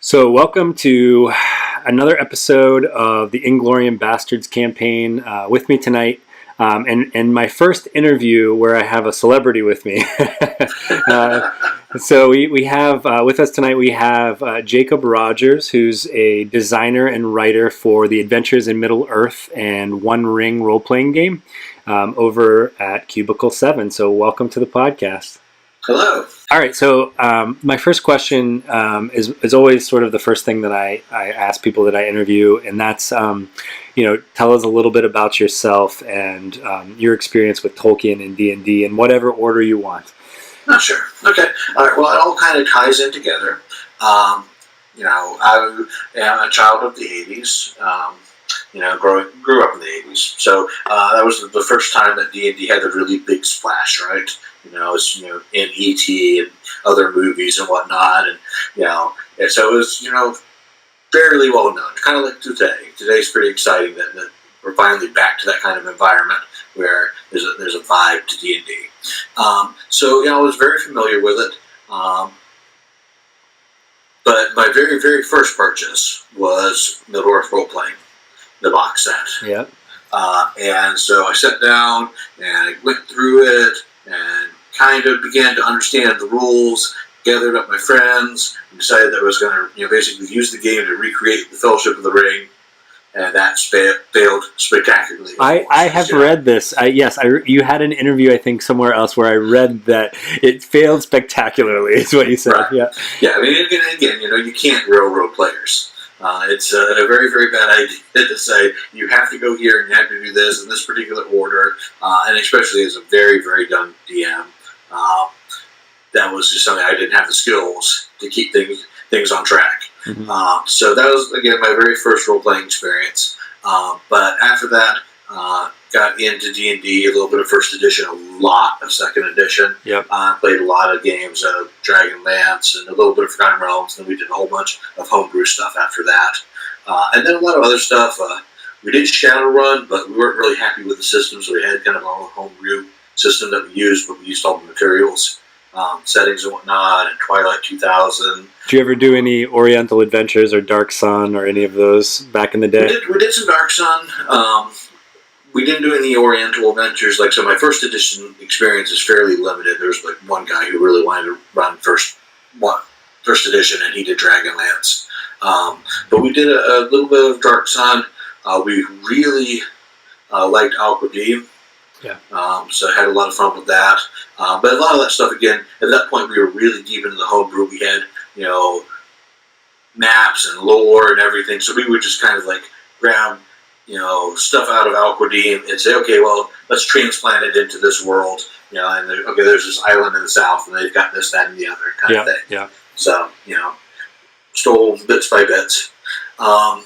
So, welcome to another episode of the Inglorious Bastards campaign. With me tonight, and my first interview where I have a celebrity with me. So we have with us tonight. We have Jacob Rodgers, who's a designer and writer for the Adventures in Middle Earth and One Ring role-playing game over at Cubicle 7. So, welcome to the podcast. Hello. All right, so my first question is always sort of the first thing that I ask people that I interview, and that's, tell us a little bit about yourself and your experience with Tolkien and D&D in whatever order you want. Oh, sure. Okay. All right. Well, it all kind of ties in together. I am a child of the 80s. Grew up in the 80s. So that was the first time that D&D had a really big splash, right? It's, in E.T. and other movies and whatnot. And so it was, fairly well known, kind of like today. Today's pretty exciting that we're finally back to that kind of environment where there's a vibe to D&D. So I was very familiar with it. But my very, very first purchase was Middle Earth Role Playing, the box set. Yeah. And so I sat down and I went through it and kind of began to understand the rules, gathered up my friends, and decided that I was going to basically use the game to recreate the Fellowship of the Ring, and that failed spectacularly. I have read this. You had an interview, I think, somewhere else where I read that it failed spectacularly, is what you said. Right. Yeah. Yeah, I mean, again, you can't railroad players. It's a very, very bad idea to say you have to go here and you have to do this in this particular order, and especially as a very, very young DM, that was just something I didn't have the skills to keep things on track. Mm-hmm. So that was, again, my very first role-playing experience. But after that, got into D&D, a little bit of first edition, a lot of second edition. Yep. Played a lot of games of Dragonlance and a little bit of Forgotten Realms, and then we did a whole bunch of homebrew stuff after that. And then a lot of other stuff. We did Shadowrun, but we weren't really happy with the system, so we had kind of our own homebrew system that we used, but we used all the materials, settings and whatnot, and Twilight 2000. Did you ever do any Oriental Adventures or Dark Sun or any of those back in the day? We did some Dark Sun. We didn't do any Oriental Adventures. So my first edition experience is fairly limited. There's one guy who really wanted to run first edition, and he did Dragonlance. But we did a little bit of Dark Sun. We really liked Aquadine. Yeah. So I had a lot of fun with that. But a lot of that stuff, again, at that point we were really deep into the homebrew. We had, maps and lore and everything. So we would just kind of grab, stuff out of Aquadine and say, okay, well, let's transplant it into this world. And there's this island in the south and they've got this, that, and the other kind of thing. Yeah. So, stole bits by bits. So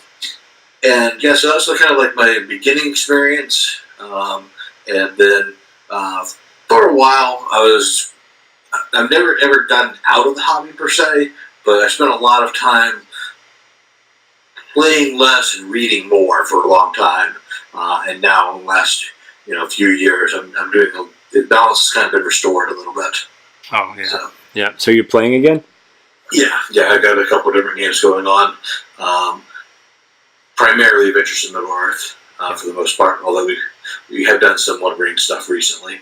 that was kind of my beginning experience. And then for a while, I've never ever gotten out of the hobby per se, but I spent a lot of time playing less and reading more for a long time. And now, in the last few years, I'm doing the balance has kind of been restored a little bit. Oh yeah. So you're playing again? Yeah. I've got a couple of different games going on. Primarily Adventures in Middle Earth for the most part, although we have done some One Ring stuff recently.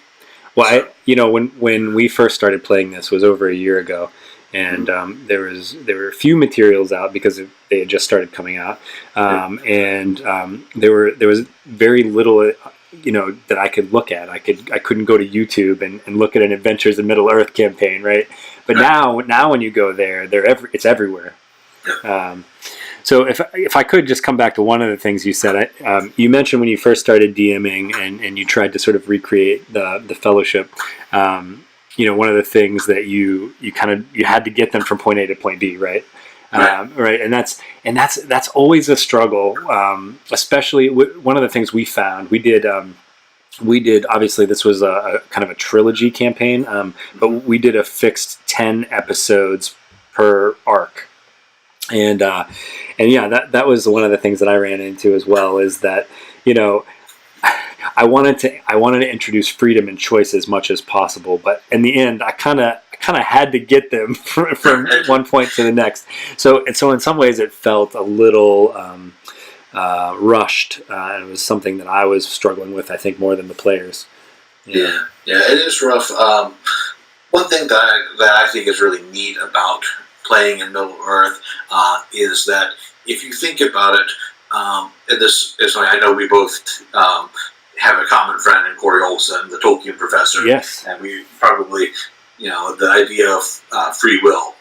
Well, when we first started playing this was over a year ago, and there were a few materials out because they had just started coming out, and there was very little that I could look at. I couldn't go to YouTube and look at an Adventures in Middle Earth campaign, right? But now when you go there, it's everywhere. So if I could just come back to one of the things you said, you mentioned when you first started DMing and you tried to sort of recreate the Fellowship. One of the things that you had to get them from point A to point B, right? Right, and that's always a struggle, especially one of the things we found. We did obviously this was a kind of a trilogy campaign, but we did a fixed 10 episodes per arc. And that was one of the things that I ran into as well, is that I wanted to introduce freedom and choice as much as possible, but in the end I kind of kind of had to get them from one point to the next. So in some ways it felt a little rushed. It was something that I was struggling with, I think, more than the players. Yeah, it is rough. One thing that I think is really neat about playing in Middle Earth is that if you think about it, and this is something I know we both have a common friend in Corey Olson, the Tolkien professor. Yes. And we probably, the idea of free will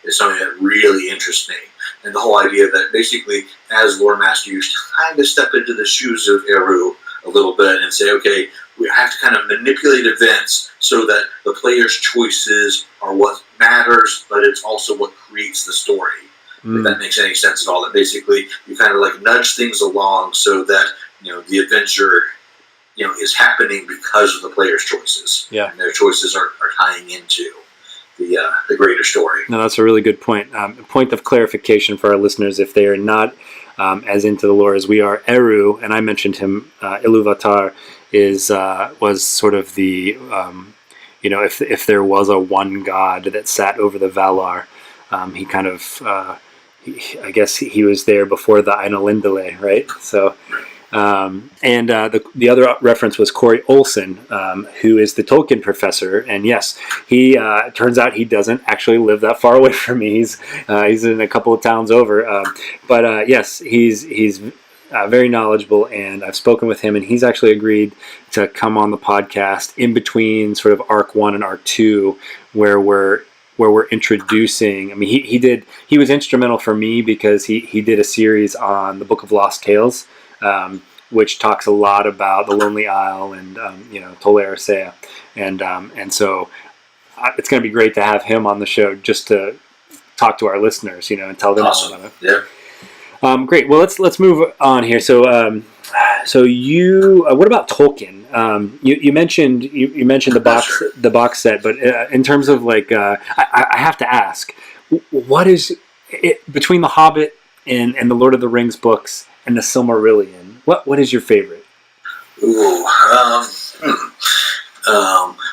is something that really interests me. And the whole idea that basically, as Lore Master, you kind of step into the shoes of Eru a little bit and say, okay, we have to kind of manipulate events so that the player's choices are what matters, but it's also what creates the story. If that makes any sense at all. That basically you kind of like nudge things along so that the adventure is happening because of the player's choices. Yeah, and their choices are tying into the greater story. No, that's a really good point. A point of clarification for our listeners, if they are not as into the lore as we are, Eru, and I mentioned him, Iluvatar, was sort of the if there was a one god that sat over the Valar, he kind of I guess he was there before the Ainulindale, right? So. And the other reference was Corey Olson, who is the Tolkien professor. And yes, he turns out he doesn't actually live that far away from me. He's in a couple of towns over. But yes, he's very knowledgeable, and I've spoken with him, and he's actually agreed to come on the podcast in between sort of Arc 1 and Arc 2, where we're introducing. I mean, he was instrumental for me because he did a series on the Book of Lost Tales. Which talks a lot about the Lonely Isle and Tol Eressëa, and so it's going to be great to have him on the show just to talk to our listeners, and tell them all about it. Yeah. Great. Well, let's move on here. So you, what about Tolkien? You mentioned the box set, but in terms of I have to ask, what is it between The Hobbit and the Lord of the Rings books and the Silmarillion? What is your favorite? Ooh,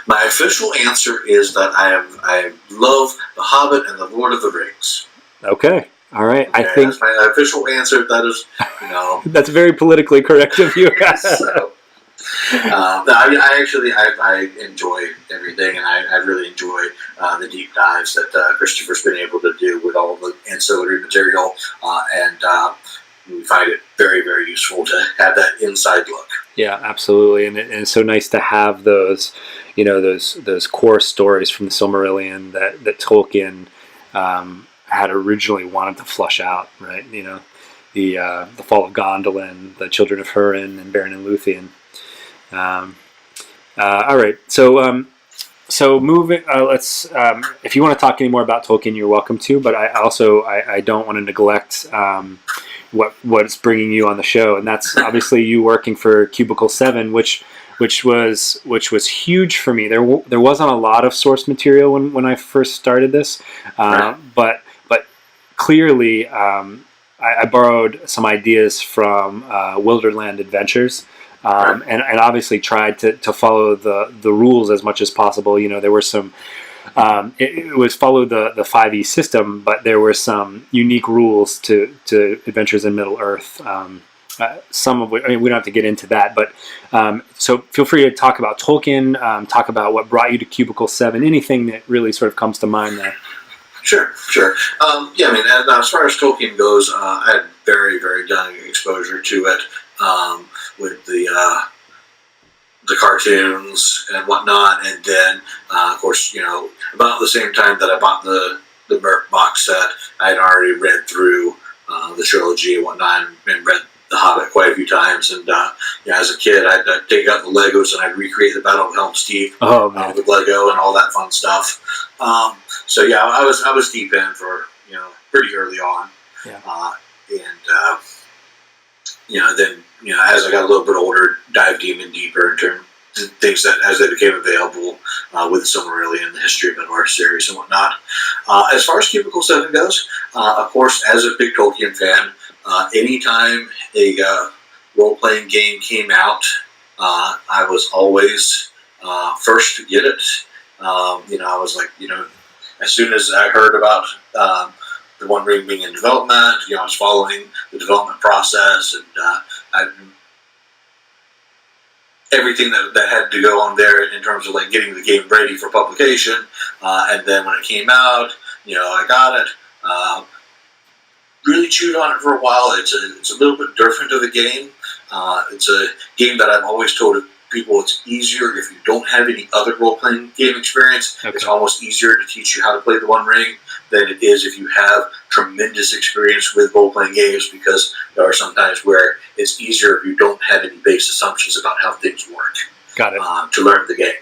my official answer is that I love The Hobbit and the Lord of the Rings. Okay, all right. Okay, I think that's my official answer. That is, that's very politically correct of you. So, I enjoy everything, and I really enjoy the deep dives that Christopher's been able to do with all of the ancillary material, and we find it very, very useful to have that inside look. Yeah, absolutely, and it's so nice to have those, those core stories from the Silmarillion that Tolkien had originally wanted to flush out, right? The fall of Gondolin, the Children of Húrin, and Beren and Luthien. All right, so moving. Let's. If you want to talk any more about Tolkien, you're welcome to. But I don't want to neglect what's bringing you on the show, and that's obviously you working for Cubicle 7, which was huge for me. There wasn't a lot of source material when I first started this, but clearly I borrowed some ideas from Wilderland Adventures. And obviously tried to follow the rules as much as possible. There were some. It was follow the 5e system, but there were some unique rules to Adventures in Middle Earth. Some of which, we don't have to get into that, but so feel free to talk about Tolkien, talk about what brought you to Cubicle 7, anything that really sort of comes to mind there. Sure. As far as Tolkien goes, I had very, very young exposure to it. With the cartoons and whatnot, and then of course about the same time that I bought the Merc box set, I had already read through the trilogy and whatnot, and read The Hobbit quite a few times. And as a kid, I'd take out the Legos and I'd recreate the Battle of Helm's Deep with Lego and all that fun stuff. I was deep in for pretty early on, then as I got a little bit older, dived even deeper into things that as they became available with the Silmarillion, the History of Middle-earth series and whatnot. As far as Cubicle 7 goes, of course, as a big Tolkien fan, anytime a role-playing game came out, I was always first to get it. I was like, as soon as I heard about the One Ring being in development, I was following the development process, and everything that had to go on there in terms of like getting the game ready for publication. And then when it came out, I got it. Really chewed on it for a while. It's a little bit different of a game. It's a game that I've always told people it's easier if you don't have any other role-playing game experience. Okay. It's almost easier to teach you how to play the One Ring than it is if you have tremendous experience with role-playing games, because there are some times where it's easier if you don't have any base assumptions about how things work. Got it. To learn the game.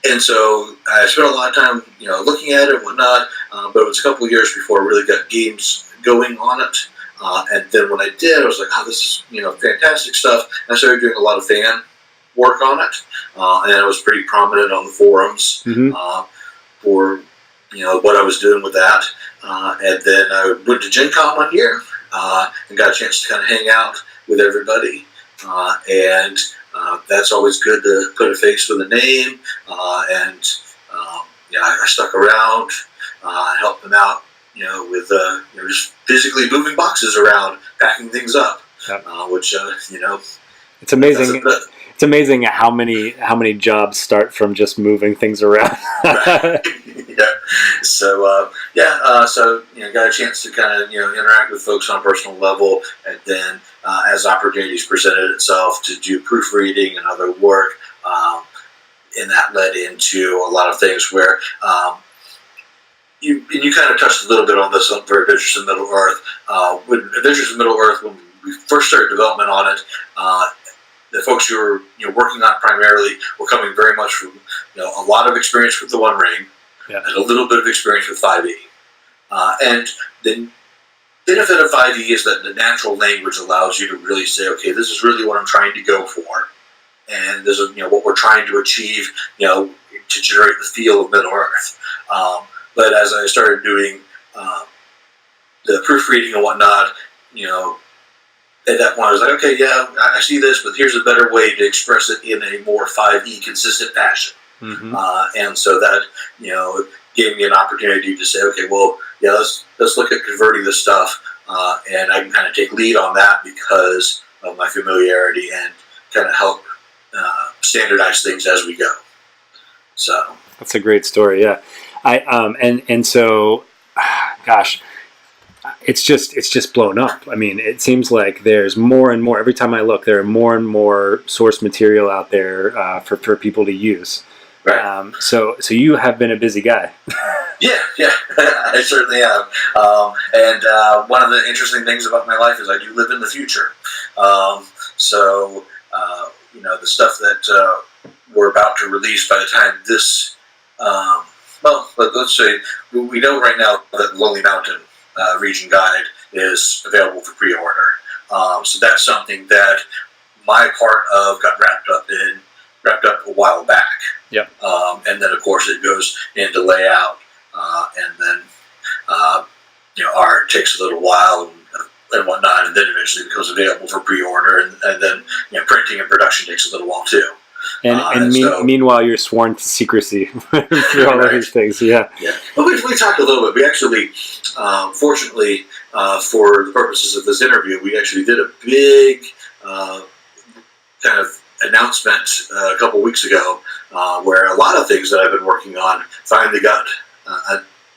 And so I spent a lot of time, looking at it and whatnot, but it was a couple of years before I really got games going on it. And then when I did, I was like, this is, fantastic stuff. And I started doing a lot of fan work on it. And I was pretty prominent on the forums for, what I was doing with that. And then I went to Gen Con one year and got a chance to kind of hang out with everybody. And that's always good to put a face with a name. I stuck around, helped them out, with just physically moving boxes around, packing things up. Yep. Which it's amazing. It's amazing how many jobs start from just moving things around. Right. Yeah. So got a chance to kind of interact with folks on a personal level, and then as opportunities presented itself to do proofreading and other work, and that led into a lot of things where you kind of touched a little bit on this for Adventures in Middle Earth. When Adventures in Middle Earth, when we first started development on it, the folks who were working on it primarily were coming very much from a lot of experience with the One Ring, and a little bit of experience with 5e. And the benefit of 5e is that the natural language allows you to really say, okay, this is really what I'm trying to go for, and this is what we're trying to achieve, to generate the feel of Middle Earth. But as I started doing the proofreading and whatnot, at that point I was like, okay, I see this, but here's a better way to express it in a more 5e consistent fashion. Mm-hmm. And so that gave me an opportunity to say, okay, well, let's look at converting this stuff, and I can kind of take lead on that because of my familiarity and kind of help standardize things as we go. So that's a great story. Yeah. So, gosh, it's just blown up. I mean, it seems like there's more and more. Every time I look, there are more and more source material out there for people to use. Right. So you have been a busy guy. Yeah, I certainly have. And one of the interesting things about my life is I do live in the future. The stuff that we're about to release by the time this, let's say, we know right now that Lonely Mountain region guide is available for pre-order. So that's something that my part of got wrapped up a while back. Yep. And then of course it goes into layout, and then art takes a little while and whatnot, and then eventually becomes available for pre-order, and then printing and production takes a little while too. Meanwhile, you're sworn to secrecy for all of these things. Yeah. But we talked a little bit. We actually, fortunately, for the purposes of this interview, we actually did a big kind of announcement a couple weeks ago, where a lot of things that I've been working on finally got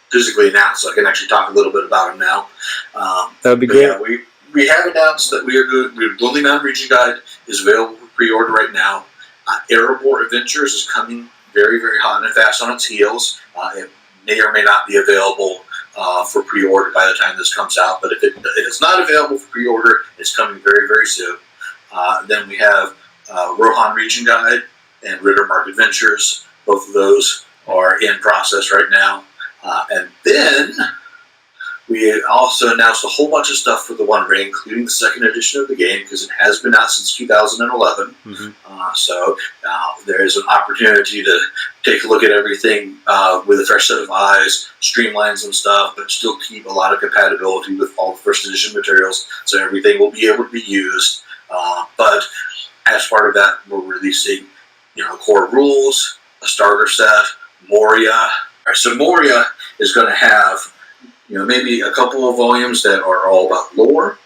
physically announced. So I can actually talk a little bit about them now. That would be great. Yeah, we have announced that we are good. Lonely Mountain Region Guide is available for pre-order right now. Erebor Adventures is coming very, very hot and fast on its heels. It may or may not be available for pre-order by the time this comes out, but if it's not available for pre-order, it's coming very, very soon. Then we have Rohan Region Guide and Rittermark Adventures. Both of those are in process right now. And then we also announced a whole bunch of stuff for the One Ring, including the second edition of the game, because it has been out since 2011. Mm-hmm. So there's an opportunity to take a look at everything with a fresh set of eyes, streamline some stuff, but still keep a lot of compatibility with all the first edition materials, so everything will be able to be used. But as part of that, we're releasing core rules, a starter set, Moria, right, so Moria is going to have, maybe a couple of volumes that are all about lore,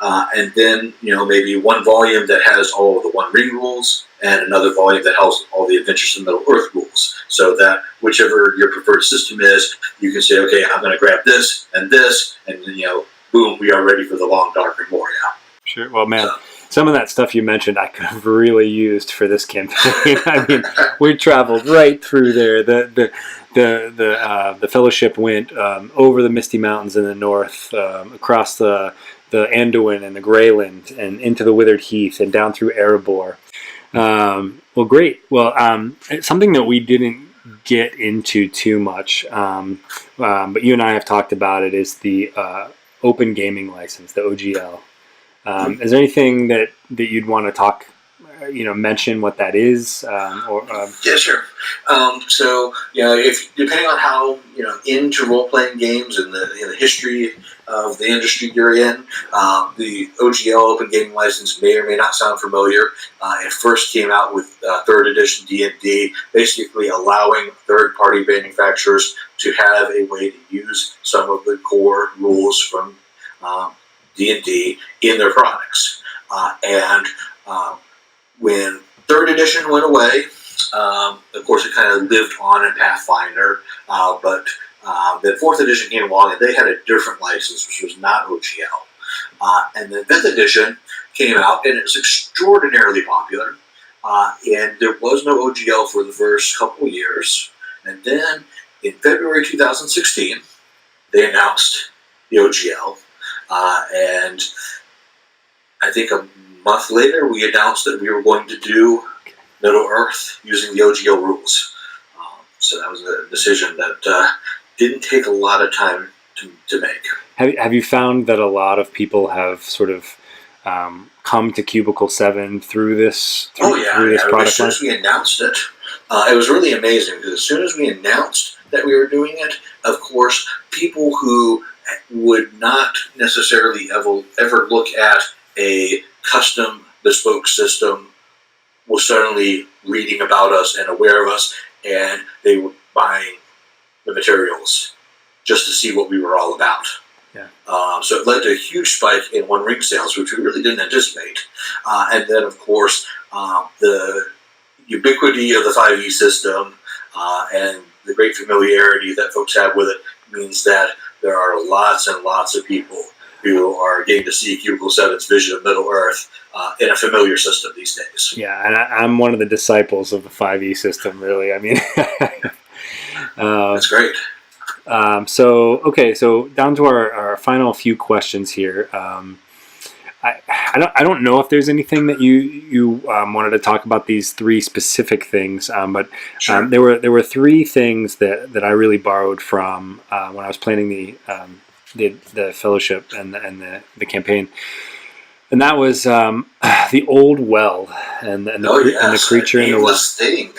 and then maybe one volume that has all of the One Ring rules, and another volume that has all the Adventures in Middle Earth rules. So that whichever your preferred system is, you can say, okay, I'm going to grab this, and boom, we are ready for the Long Dark and Moria. Sure. Well, man, some of that stuff you mentioned, I could have really used for this campaign. I mean, we traveled right through there. The Fellowship went over the Misty Mountains in the north, across the Anduin and the Greyland, and into the Withered Heath, and down through Erebor. Well, great. Well, something that we didn't get into too much, but you and I have talked about it, is the Open Gaming License, the OGL. Is there anything that you'd want to talk, mention what that is? Yeah, sure. So, if depending on how into role playing games and the history of the industry you're in, the OGL Open Gaming License may or may not sound familiar. It first came out with 3rd edition D&D, basically allowing third-party manufacturers to have a way to use some of the core rules from D&D in their products. And when 3rd edition went away, of course it kind of lived on in Pathfinder, but then 4th edition came along and they had a different license, which was not OGL. And then 5th edition came out and it was extraordinarily popular. And there was no OGL for the first couple of years. And then in February 2016, they announced the OGL. And I think a month later, we announced that we were going to do Middle Earth using the OGL rules. So that was a decision that didn't take a lot of time to make. Have you found that a lot of people have sort of come to Cubicle 7 through this product line? As soon as we announced it, it was really amazing, because as soon as we announced that we were doing it, of course, people who would not necessarily ever look at a custom bespoke system was suddenly reading about us and aware of us, and they were buying the materials just to see what we were all about. Yeah. So it led to a huge spike in One Ring sales, which we really didn't anticipate. And then, of course, the ubiquity of the 5e system and the great familiarity that folks have with it means that there are lots and lots of people who are getting to see Cubicle 7's vision of Middle Earth in a familiar system these days. Yeah, and I'm one of the disciples of the 5e system, really. I mean, that's great. So down to our final few questions here. I don't know if there's anything that you wanted to talk about these 3 specific things, but Sure. There were 3 things that I really borrowed from when I was planning the fellowship and the campaign, and that was the old well and the creature in the well. Thing.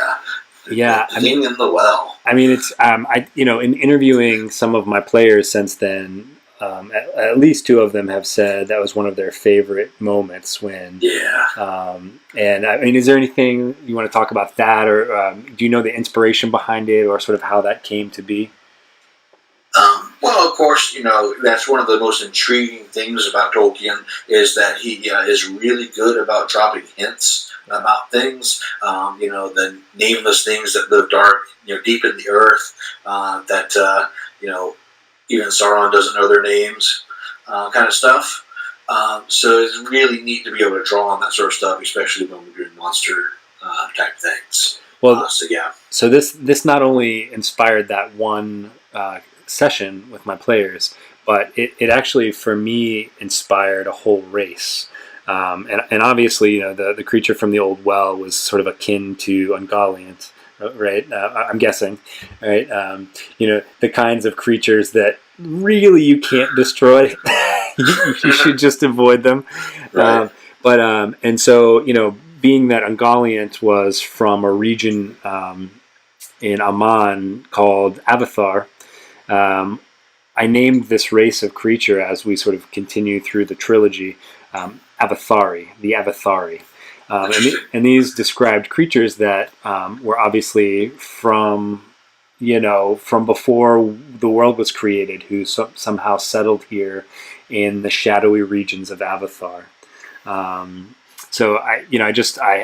Yeah, the thing in the well. I mean, it's in interviewing some of my players since then. At least 2 of them have said that was one of their favorite moments when. Yeah. And I mean, is there anything you want to talk about that, or do you know the inspiration behind it, or sort of how that came to be? Well, of course, that's one of the most intriguing things about Tolkien, is that he is really good about dropping hints about things. The nameless things that live dark, deep in the earth, that even Sauron doesn't know their names, kind of stuff. So it's really neat to be able to draw on that sort of stuff, especially when we're doing monster type things. Well, yeah. So this not only inspired that one session with my players, but it actually, for me, inspired a whole race. And obviously, the creature from the old well was sort of akin to Ungoliant, right? I'm guessing, right? The kinds of creatures that really you can't destroy. You should just avoid them. Right. And so, being that Ungoliant was from a region in Aman called Avathar, I named this race of creature, as we sort of continue through the trilogy, Avathari, the Avathari. And these described creatures that were obviously from from before the world was created, who somehow settled here in the shadowy regions of Avatar. So I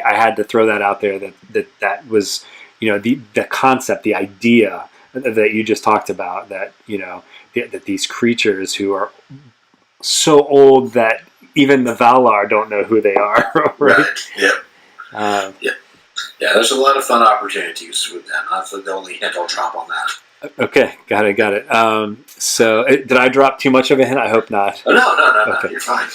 had to throw that out there, that was, the concept, the idea that you just talked about, that, that these creatures who are so old that even the Valar don't know who they are, right? Right. Yep. Uh, Yeah. Yeah. There's a lot of fun opportunities with that. That's the only hint I'll drop on that. okay, got it. So did I drop too much of a hint? I hope not. Oh, no. Okay. You're fine.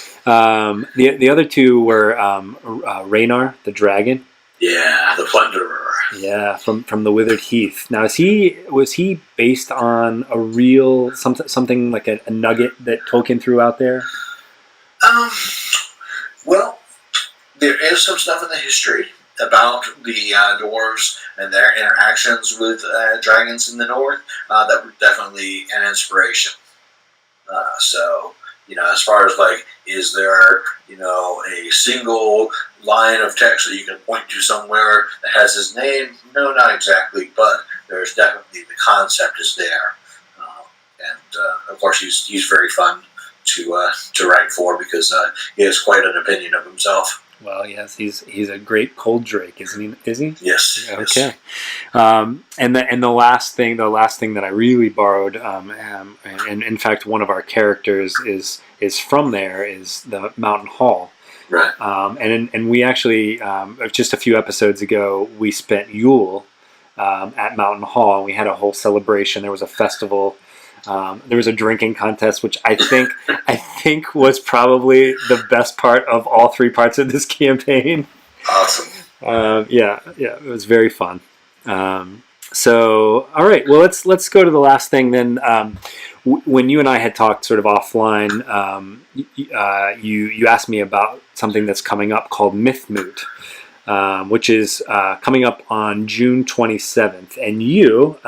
The other two were Raynar, the dragon. Yeah, the Plunderer. Yeah, from the Withered Heath. Now, was he based on a real something like a nugget that Tolkien threw out there? Well, there is some stuff in the history about the dwarves and their interactions with dragons in the north that were definitely an inspiration. So, as far as is there, a single line of text that you can point to somewhere that has his name? No, not exactly, but there's definitely the concept is there, and of course he's very fun to write for because he has quite an opinion of himself. Well, yes, he's a great cold drake, isn't he? Is he? Yes. Okay. And the last thing that I really borrowed, and in fact, one of our characters is from there, is the Mountain Hall. Right. And we actually just a few episodes ago we spent Yule at Mountain Hall, and we had a whole celebration. There was a festival. There was a drinking contest, which I think was probably the best part of all three parts of this campaign. Awesome. Yeah, it was very fun. So, all right, well, let's go to the last thing then. When you and I had talked sort of offline, you asked me about something that's coming up called Mythmoot. Which is coming up on June 27th. And you,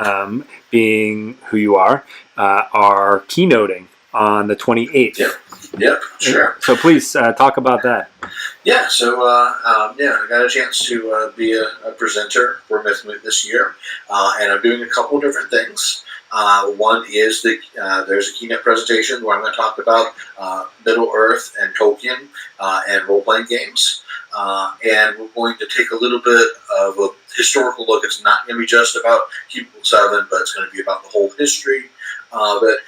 being who you are keynoting on the 28th. Yep, sure. So please talk about that. Yeah, so I got a chance to be a presenter for Mythmoot this year, and I'm doing a couple of different things. One is there's a keynote presentation where I'm going to talk about Middle Earth and Tolkien and role-playing games. And we're going to take a little bit of a historical look. It's not going to be just about Cubicle 7, but it's going to be about the whole history of it.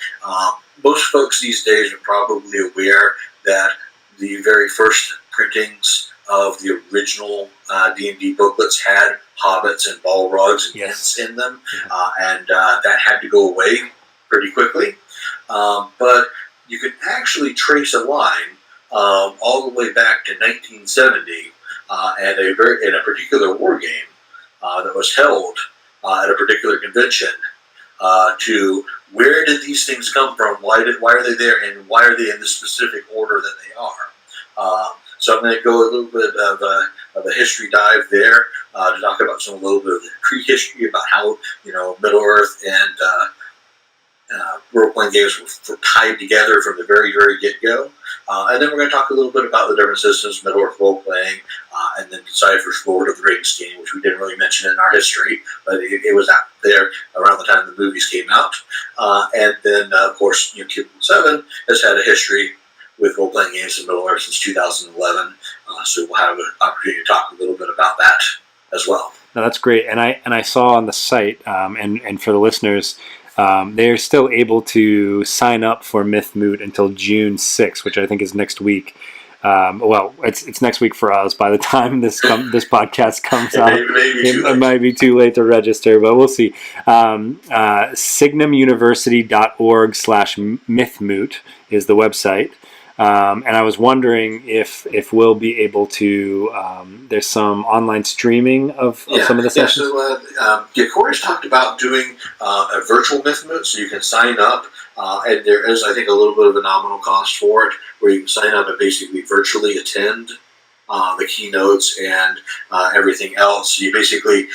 Most folks these days are probably aware that the very first printings of the original D&D booklets had hobbits and balrogs and Ents in them, and that had to go away pretty quickly. But you can actually trace a line all the way back to 1970, and in a particular war game that was held at a particular convention, to where did these things come from? Why are they there, and why are they in the specific order that they are? So I'm going to go a little bit of a history dive there to talk about a little bit of the prehistory about how Middle Earth and role-playing games were tied together from the very, very get-go. And then we're going to talk a little bit about the different systems, Middle Earth role-playing, and then Decipher's Lord of the Rings game, which we didn't really mention in our history, but it was out there around the time the movies came out. And then, of course, Cubicle 7 has had a history with role-playing games in Middle Earth since 2011, so we'll have an opportunity to talk a little bit about that as well. No, that's great. And I saw on the site, and for the listeners, they're still able to sign up for Mythmoot until June 6th, which I think is next week. Well, it's next week for us. By the time this podcast comes out, it might be too late to register, but we'll see. SignumUniversity.org/Mythmoot is the website. And I was wondering if we'll be able to. There's some online streaming of some of the sessions. So Corey's talked about doing a virtual Mythmoot, so you can sign up, and there is, I think, a little bit of a nominal cost for it, where you can sign up and basically virtually attend the keynotes and everything else. So you basically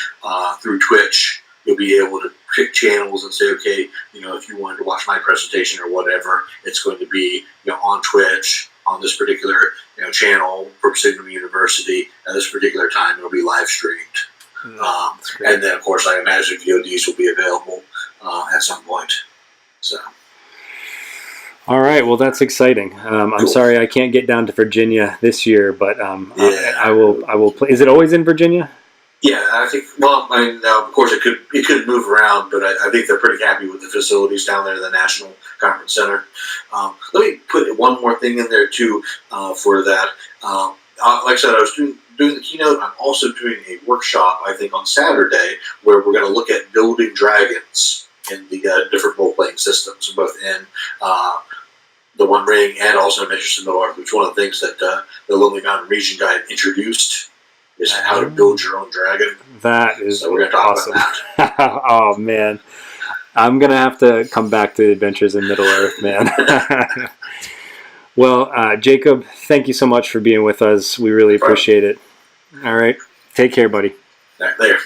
through Twitch, you'll be able to pick channels and say, okay, if you wanted to watch my presentation or whatever, it's going to be on Twitch on this particular channel from Signum University at this particular time. It'll be live streamed. That's great. And then, of course, I imagine VODs will be available at some point. So. All right, well, that's exciting. I'm Cool. sorry I can't get down to Virginia this year, but Yeah. I will play. Is it always in Virginia? Yeah, I think. Well, I mean, of course, it could move around, but I think they're pretty happy with the facilities down there in the National Conference Center. Let me put one more thing in there too for that. Like I said, I was doing the keynote. I'm also doing a workshop, I think, on Saturday where we're going to look at building dragons in the different role playing systems, both in the One Ring and also in Mistress of Middle-earth, which is one of the things that the Lonely Mountain Region Guide introduced. Is how to build your own dragon. That is so we're going to talk awesome. about that. Oh, man. I'm going to have to come back to Adventures in Middle-earth, man. Well, Jacob, thank you so much for being with us. We really appreciate it. All right. Take care, buddy. There.